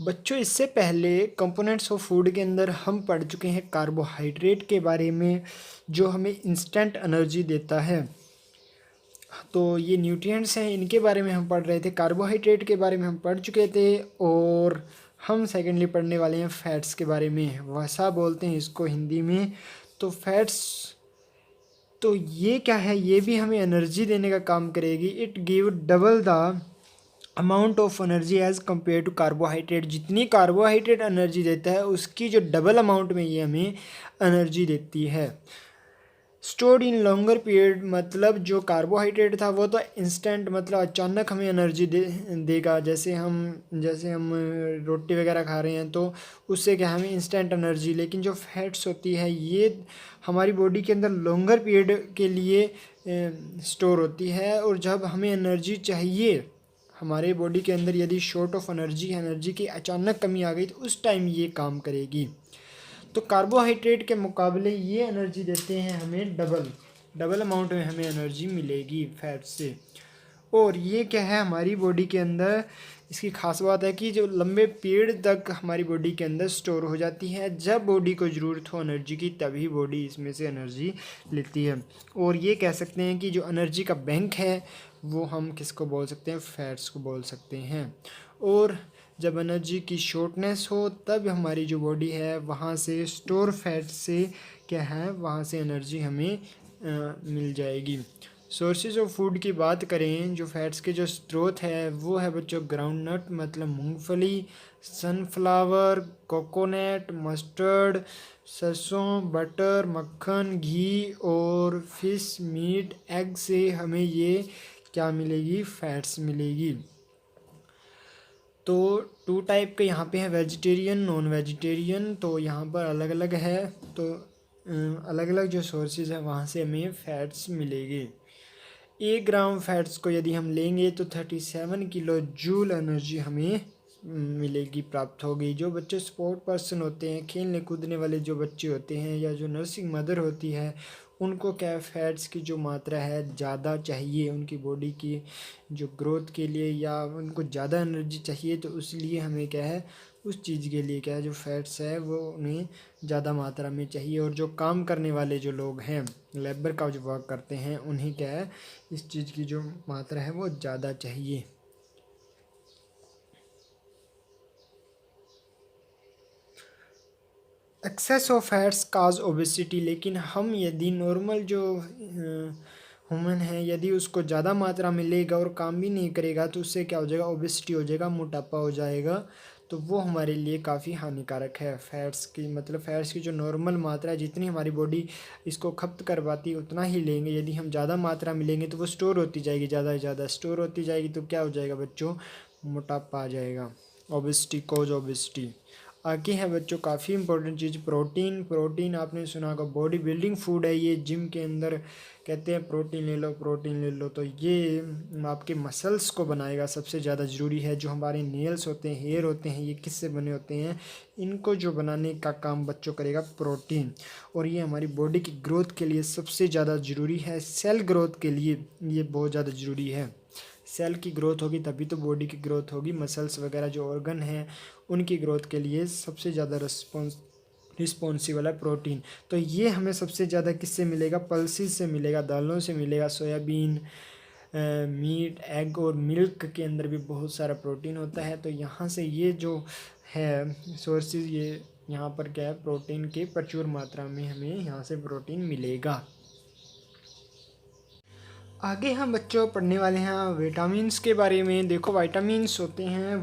बच्चों, इससे पहले कंपोनेंट्स ऑफ फूड के अंदर हम पढ़ चुके हैं कार्बोहाइड्रेट के बारे में, जो हमें इंस्टेंट एनर्जी देता है। तो ये न्यूट्रिएंट्स हैं, इनके बारे में हम पढ़ रहे थे। कार्बोहाइड्रेट के बारे में हम पढ़ चुके थे और हम सेकेंडली पढ़ने वाले हैं फैट्स के बारे में। वसा बोलते हैं इसको हिंदी में। तो फैट्स, तो ये क्या है, ये भी हमें एनर्जी देने का काम करेगी। It give double the amount of energy as compare to carbohydrate. जितनी कार्बोहाइड्रेट एनर्जी देता है उसकी जो डबल अमाउंट में ये हमें एनर्जी देती है। स्टोर्ड इन लॉन्गर पीरियड, मतलब जो कार्बोहाइड्रेट था वो तो इंस्टेंट, मतलब अचानक हमें एनर्जी देगा। जैसे हम रोटी वगैरह खा रहे हैं तो उससे क्या हमें इंस्टेंट एनर्जी। लेकिन जो फैट्स होती है ये हमारी बॉडी के अंदर लॉन्गर पीरियड के लिए स्टोर होती है, और जब हमें एनर्जी चाहिए हमारे बॉडी के अंदर, यदि शॉर्ट ऑफ एनर्जी की अचानक कमी आ गई तो उस टाइम ये काम करेगी। तो कार्बोहाइड्रेट के मुकाबले ये एनर्जी देते हैं हमें डबल अमाउंट में हमें एनर्जी मिलेगी फैट से। और ये क्या है, हमारी बॉडी के अंदर इसकी खास बात है कि जो लंबे पीरियड तक हमारी बॉडी के अंदर स्टोर हो जाती है। जब बॉडी को ज़रूरत हो एनर्जी की तभी बॉडी इसमें से एनर्जी लेती है। और ये कह सकते हैं कि जो एनर्जी का बैंक है वो हम किसको बोल सकते हैं, फैट्स को बोल सकते हैं। और जब एनर्जी की शॉर्टनेस हो तब हमारी जो बॉडी है वहाँ से स्टोर फैट से क्या है, वहाँ से एनर्जी हमें मिल जाएगी। सोर्सेज ऑफ फूड की बात करें, जो फैट्स के जो स्रोत है वो है बच्चों ग्राउंड नट, मतलब मूंगफली, सनफ्लावर, कोकोनट, मस्टर्ड, सरसों, बटर, मक्खन, घी और फिश, मीट, एग से हमें ये क्या मिलेगी, फैट्स मिलेगी। तो 2 टाइप के यहाँ पे है, वेजिटेरियन, नॉन वेजिटेरियन। तो यहाँ पर अलग अलग है, तो अलग अलग जो सोर्सेज है वहाँ से हमें फैट्स मिलेगी। 1 ग्राम फैट्स को यदि हम लेंगे तो 37 किलो जूल एनर्जी हमें मिलेगी, प्राप्त होगी। जो बच्चे स्पोर्ट पर्सन होते हैं, खेलने कूदने वाले जो बच्चे होते हैं, या जो नर्सिंग मदर होती है, उनको क्या फैट्स की जो मात्रा है ज़्यादा चाहिए उनकी बॉडी की जो ग्रोथ के लिए, या उनको ज़्यादा एनर्जी चाहिए। तो इसलिए हमें क्या है, उस चीज़ के लिए क्या है, जो फैट्स है वो उन्हें ज़्यादा मात्रा में चाहिए। और जो काम करने वाले जो लोग हैं, लेबर का जो वर्क करते हैं, उन्हें क्या है, इस चीज़ की जो मात्रा है वो ज़्यादा चाहिए। Excess of fats cause obesity, लेकिन हम यदि नॉर्मल जो ह्यूमन है, यदि उसको ज़्यादा मात्रा में लेगा और काम भी नहीं करेगा तो उससे क्या हो जाएगा, ओबेसिटी हो जाएगा, मोटापा हो जाएगा। तो वो हमारे लिए काफ़ी हानिकारक है। फैट्स की, मतलब फैट्स की जो नॉर्मल मात्रा है, जितनी हमारी बॉडी इसको खपत कर पाती है उतना ही लेंगे। यदि हम ज़्यादा मात्रा में लेंगे तो वो स्टोर होती जाएगी, ज़्यादा से ज़्यादा स्टोर होती जाएगी, तो क्या हो जाएगा बच्चों, मोटापा आ जाएगा, ओबेसिटी, कॉज ओबेसिटी। आगे है बच्चों काफ़ी इंपॉर्टेंट चीज़, प्रोटीन आपने सुना होगा, बॉडी बिल्डिंग फूड है ये। जिम के अंदर कहते हैं प्रोटीन ले लो, तो ये आपके मसल्स को बनाएगा, सबसे ज़्यादा ज़रूरी है। जो हमारे नेल्स होते हैं, हेयर होते हैं, ये किससे बने होते हैं, इनको जो बनाने का काम बच्चों करेगा प्रोटीन। और ये हमारी बॉडी की ग्रोथ के लिए सबसे ज़्यादा ज़रूरी है, सेल ग्रोथ के लिए ये बहुत ज़्यादा ज़रूरी है। सेल की ग्रोथ होगी तभी तो बॉडी की ग्रोथ होगी। मसल्स वगैरह जो ऑर्गन हैं उनकी ग्रोथ के लिए सबसे ज़्यादा रिस्पॉन्सिबल है प्रोटीन। तो ये हमें सबसे ज़्यादा किससे मिलेगा, पल्सेस से मिलेगा, दालों से मिलेगा, सोयाबीन, मीट, एग और मिल्क के अंदर भी बहुत सारा प्रोटीन होता है। तो यहाँ से ये जो है सोर्सेज, ये यहाँ पर क्या है, प्रोटीन के प्रचुर मात्रा में हमें यहाँ से प्रोटीन मिलेगा। आगे हम बच्चों पढ़ने वाले हैं विटामिन्स के बारे में। देखो विटामिन्स होते हैं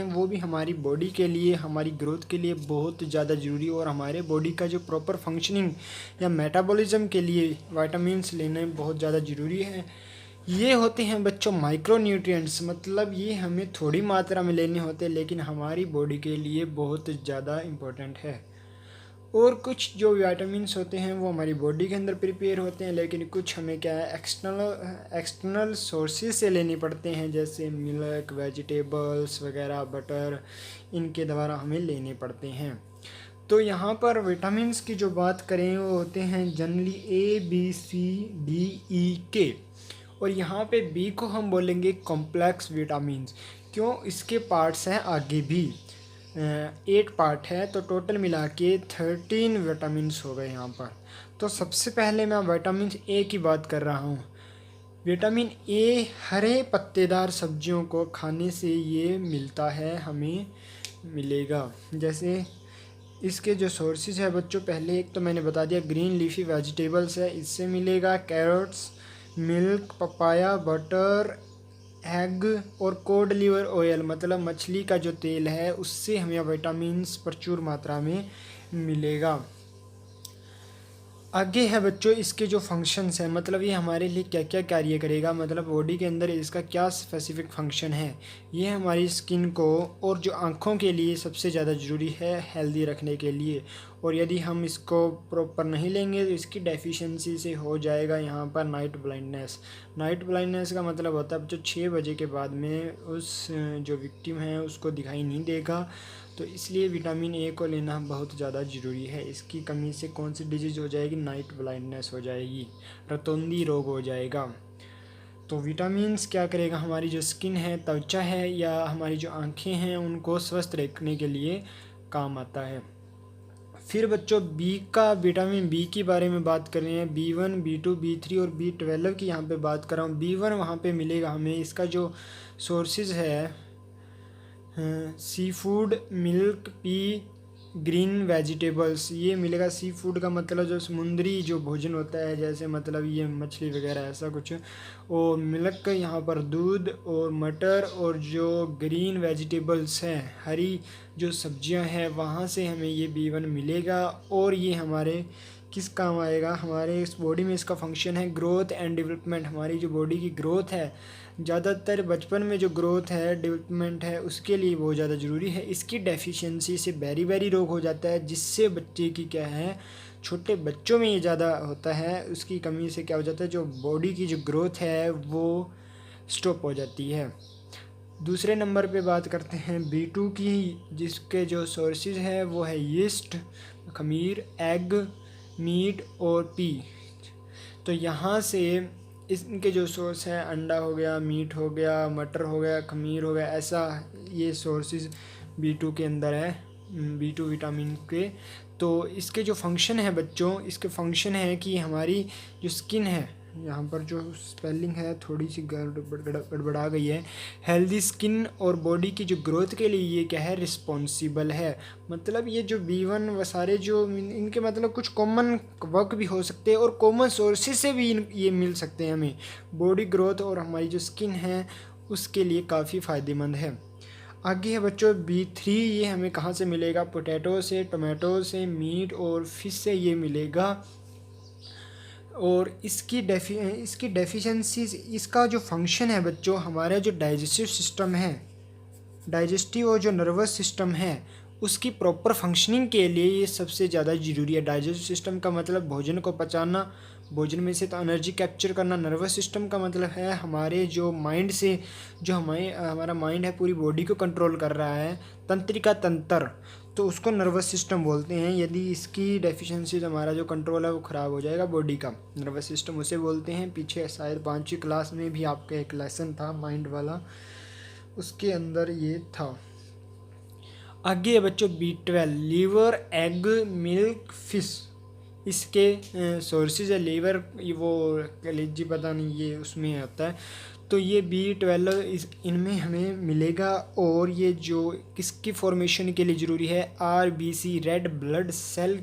वो भी हमारी बॉडी के लिए, हमारी ग्रोथ के लिए बहुत ज़्यादा ज़रूरी, और हमारे बॉडी का जो प्रॉपर फंक्शनिंग या मेटाबॉलिज्म के लिए विटामिन्स लेना बहुत ज़्यादा ज़रूरी है। ये होते हैं बच्चों माइक्रो न्यूट्रिएंट्स, मतलब ये हमें थोड़ी मात्रा में लेने होते हैं लेकिन हमारी बॉडी के लिए बहुत ज़्यादा इम्पोर्टेंट है। और कुछ जो विटामिन्स होते हैं वो हमारी बॉडी के अंदर प्रिपेयर होते हैं, लेकिन कुछ हमें क्या है, एक्सटर्नल सोर्सेज से लेने पड़ते हैं, जैसे मिल्क, वेजिटेबल्स वगैरह, बटर, इनके द्वारा हमें लेने पड़ते हैं। तो यहाँ पर विटामिन्स की जो बात करें वो होते हैं जनरली ABCDEK, और यहाँ पे बी को हम बोलेंगे कॉम्प्लेक्स विटामिन्स। क्यों, इसके पार्ट्स हैं आगे भी। 8 पार्ट है, तो टोटल मिला के 13 विटामिन्स हो गए यहाँ पर। तो सबसे पहले मैं विटामिन ए की बात कर रहा हूँ। विटामिन ए हरे पत्तेदार सब्जियों को खाने से ये मिलता है, हमें मिलेगा। जैसे इसके जो सोर्सेज है बच्चों, पहले एक तो मैंने बता दिया ग्रीन लीफी वेजिटेबल्स है, इससे मिलेगा। Carrots, milk, papaya, butter, egg और कोड लिवर ऑयल मतलब मछली का जो तेल है, उससे हमें विटामिन्स प्रचुर मात्रा में मिलेगा। आगे है बच्चों इसके जो फंक्शंस हैं, मतलब ये हमारे लिए क्या क्या कार्य करेगा, मतलब बॉडी के अंदर इसका क्या स्पेसिफिक फंक्शन है। ये हमारी स्किन को और जो आँखों के लिए सबसे ज़्यादा ज़रूरी है हेल्दी रखने के लिए, और यदि हम इसको प्रॉपर नहीं लेंगे तो इसकी डेफिशिएंसी से हो जाएगा यहाँ पर नाइट ब्लाइंडनेस। नाइट ब्लाइंडनेस का मतलब होता है जो 6 बजे के बाद में उस जो विक्टिम है उसको दिखाई नहीं देगा। तो इसलिए विटामिन ए को लेना बहुत ज़्यादा ज़रूरी है। इसकी कमी से कौन सी डिजीज़ हो जाएगी, नाइट ब्लाइंडनेस हो जाएगी, रतौंधी रोग हो जाएगा। तो विटामिन्स क्या करेगा, हमारी जो स्किन है, त्वचा है या हमारी जो आँखें हैं उनको स्वस्थ रखने के लिए काम आता है। फिर बच्चों बी का, विटामिन बी के बारे में बात कर रहे हैं। B1, B2, B3 और B12 की यहाँ पे बात कर रहा हूँ। B1 वहाँ पे मिलेगा हमें, इसका जो सोर्सेज है seafood, milk, pea, green vegetables, ये मिलेगा। सी फूड का मतलब जो समुद्री जो भोजन होता है, जैसे मतलब ये मछली वगैरह ऐसा कुछ। और मिल्क यहाँ पर दूध और मटर, और जो ग्रीन वेजिटेबल्स हैं, हरी जो सब्जियां हैं, वहाँ से हमें ये B1 मिलेगा। और ये हमारे किस काम आएगा, हमारे इस बॉडी में इसका फंक्शन है ग्रोथ एंड डेवलपमेंट। हमारी जो बॉडी की ग्रोथ है, ज़्यादातर बचपन में जो ग्रोथ है, डेवलपमेंट है, उसके लिए बहुत ज़्यादा ज़रूरी है। इसकी डेफिशिएंसी से बेरी रोग हो जाता है, जिससे बच्चे की क्या है, छोटे बच्चों में ये ज़्यादा होता है। उसकी कमी से क्या हो जाता है, जो बॉडी की जो ग्रोथ है वो स्टॉप हो जाती है। दूसरे नंबर पे बात करते हैं B2 की, जिसके जो सोर्सेज है वो है यीस्ट, खमीर, एग, मीट और पी। तो यहाँ से इनके जो सोर्स हैं, अंडा हो गया, मीट हो गया, मटर हो गया, खमीर हो गया, ऐसा ये सोर्सेज B2 के अंदर है, B2 विटामिन के। तो इसके जो फंक्शन है बच्चों, इसके फंक्शन है कि हमारी जो स्किन है, यहाँ पर जो स्पेलिंग है थोड़ी सी गड़बड़ा गई है, हेल्दी स्किन और बॉडी की जो ग्रोथ के लिए ये क्या है, रिस्पॉन्सिबल है। मतलब ये जो B1 व सारे जो इनके मतलब कुछ कॉमन वर्क भी हो सकते हैं और कॉमन सोर्सेज से भी ये मिल सकते हैं हमें। बॉडी ग्रोथ और हमारी जो स्किन है उसके लिए काफ़ी फ़ायदेमंद है। आगे है बच्चों B3, ये हमें कहाँ से मिलेगा, पोटैटो से, टोमेटो से, मीट और फिश से ये मिलेगा। और इसकी डेफिशिएंसी, इसका जो फंक्शन है बच्चों, हमारा जो डाइजेस्टिव सिस्टम है, डाइजेस्टिव और जो नर्वस सिस्टम है, उसकी प्रॉपर फंक्शनिंग के लिए ये सबसे ज़्यादा ज़रूरी है। डाइजेस्टिव सिस्टम का मतलब भोजन को पचाना, भोजन में से तो एनर्जी कैप्चर करना। नर्वस सिस्टम का मतलब है हमारे जो माइंड से, जो हमारा माइंड है पूरी बॉडी को कंट्रोल कर रहा है, तंत्रिका तंत्र, तो उसको नर्वस सिस्टम बोलते हैं। यदि इसकी डेफिशिएंसी, हमारा जो कंट्रोल है वो ख़राब हो जाएगा बॉडी का, नर्वस सिस्टम उसे बोलते हैं। पीछे शायद 5वीं क्लास में भी आपका एक लेसन था माइंड वाला, उसके अंदर ये था। आगे बच्चों B12, liver, egg, milk, fish, इसके सोर्सेज है। लीवर वो कलेजी पता नहीं ये उसमें आता है, तो ये B12 इनमें हमें मिलेगा। और ये जो किसकी फॉर्मेशन के लिए ज़रूरी है, RBC, रेड ब्लड सेल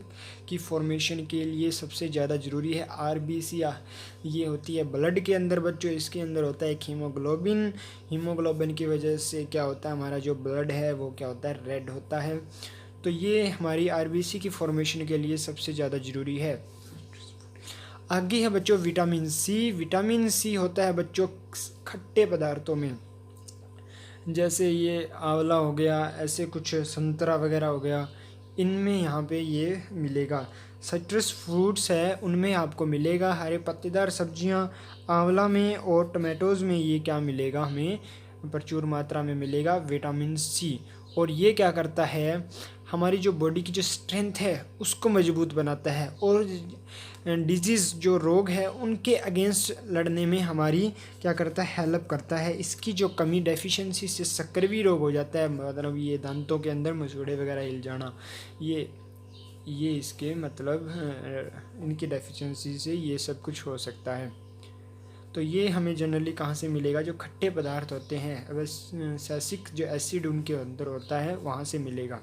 की फॉर्मेशन के लिए सबसे ज़्यादा ज़रूरी है। RBC ये होती है ब्लड के अंदर बच्चों, इसके अंदर होता है एक हीमोग्लोबिन। हीमोग्लोबिन की वजह से क्या होता है, हमारा जो ब्लड है वो क्या होता है, रेड होता है। तो ये हमारी RBC की फॉर्मेशन के लिए सबसे ज़्यादा ज़रूरी है। आगे है बच्चों विटामिन सी। विटामिन सी होता है बच्चों खट्टे पदार्थों में, जैसे ये आंवला हो गया, ऐसे कुछ संतरा वगैरह हो गया, इनमें यहाँ पे ये मिलेगा। सिट्रस फ्रूट्स है उनमें आपको मिलेगा। हरे पत्तेदार सब्जियाँ, आंवला में और टमाटोज़ में ये क्या मिलेगा, हमें प्रचुर मात्रा में मिलेगा विटामिन सी। और ये क्या करता है, हमारी जो बॉडी की जो स्ट्रेंथ है उसको मजबूत बनाता है, और डिजीज़ जो रोग है उनके अगेंस्ट लड़ने में हमारी क्या करता है, हेल्प करता है। इसकी जो कमी डेफिशिएंसी से सक्करवी रोग हो जाता है, मतलब ये दांतों के अंदर मसूड़े वगैरह हिल जाना, ये इसके मतलब इनकी डेफिशिएंसी से ये सब कुछ हो सकता है। तो ये हमें जनरली कहाँ से मिलेगा, जो खट्टे पदार्थ होते हैं, अगर सैसिक जो एसिड उनके अंदर होता है वहाँ से मिलेगा।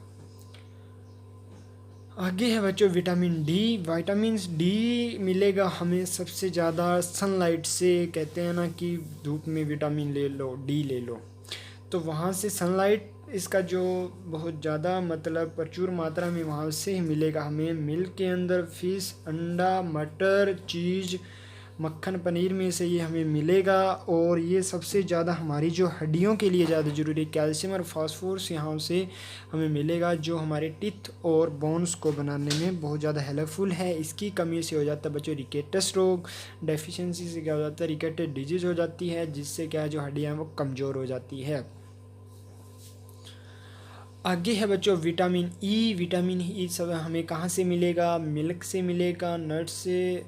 आगे है बच्चों विटामिन डी। विटामिन डी मिलेगा हमें सबसे ज़्यादा सनलाइट से। कहते हैं ना कि धूप में विटामिन ले लो, डी ले लो, तो वहाँ से सनलाइट इसका जो बहुत ज़्यादा मतलब प्रचुर मात्रा में वहाँ से ही मिलेगा हमें। मिल्क के अंदर, फिश, अंडा, मटर, चीज़, मक्खन, पनीर में से ये हमें मिलेगा। और ये सबसे ज़्यादा हमारी जो हड्डियों के लिए ज़्यादा ज़रूरी है, कैल्शियम और फास्फोरस यहाँ से हमें मिलेगा, जो हमारे टीथ और बोन्स को बनाने में बहुत ज़्यादा हेल्पफुल है। इसकी कमी से हो जाता है बच्चों रिकेटस रोग। डेफिशिएंसी से क्या हो जाता है, रिकेटस डिजीज़ हो जाती है, जिससे क्या है जो हड्डियाँ हैं वो कमज़ोर हो जाती है। आगे है बच्चों विटामिन ई। विटामिन ई सब हमें कहाँ से मिलेगा, मिल्क से मिलेगा, नट्स से,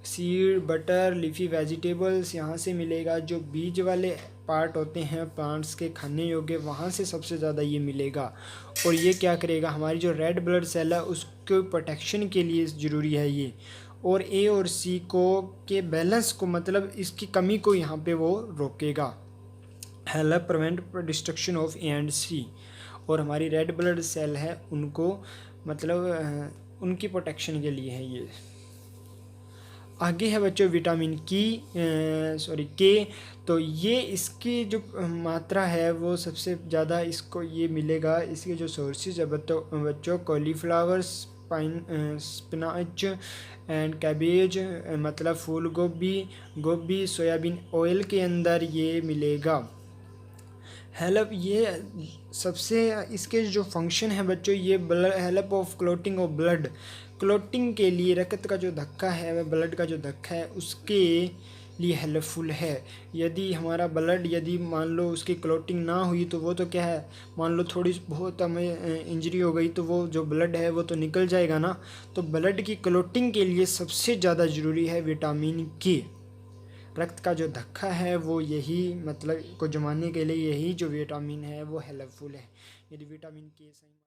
सीड, बटर, लीफी वेजिटेबल्स यहाँ से मिलेगा। जो बीज वाले पार्ट होते हैं प्लांट्स के खाने योग्य, वहाँ से सबसे ज़्यादा ये मिलेगा। और ये क्या करेगा, हमारी जो रेड ब्लड सेल है उसके प्रोटेक्शन के लिए ज़रूरी है ये। और ए और सी को के बैलेंस को, मतलब इसकी कमी को यहाँ पे वो रोकेगा। Help prevent destruction of A and C. और हमारी रेड ब्लड सेल है उनको मतलब उनकी प्रोटेक्शन के लिए है ये। आगे है बच्चों विटामिन के। तो ये इसकी जो मात्रा है वो सबसे ज़्यादा इसको ये मिलेगा। इसके जो सोर्सेज है बच्चों कॉलीफ्लावर, स्पिनाच एंड कैबेज, मतलब फूल गोभी, सोयाबीन ऑयल के अंदर ये मिलेगा। हेल्प ये सबसे इसके जो फंक्शन है बच्चों, ये help of clotting of blood. Clotting के लिए रक्त का जो धक्का है, वह ब्लड का जो धक्का है उसके लिए हेल्पफुल है। यदि हमारा ब्लड यदि मान लो उसकी क्लॉटिंग ना हुई तो वो तो क्या है, मान लो थोड़ी बहुत हमें इंजरी हो गई तो वो जो ब्लड है वो तो निकल जाएगा ना। तो ब्लड की क्लॉटिंग के लिए सबसे ज़्यादा ज़रूरी है विटामिन के। रक्त का जो धक्का है वो यही मतलब को जमाने के लिए यही जो विटामिन है वो हेल्पफुल है। यदि विटामिन के सही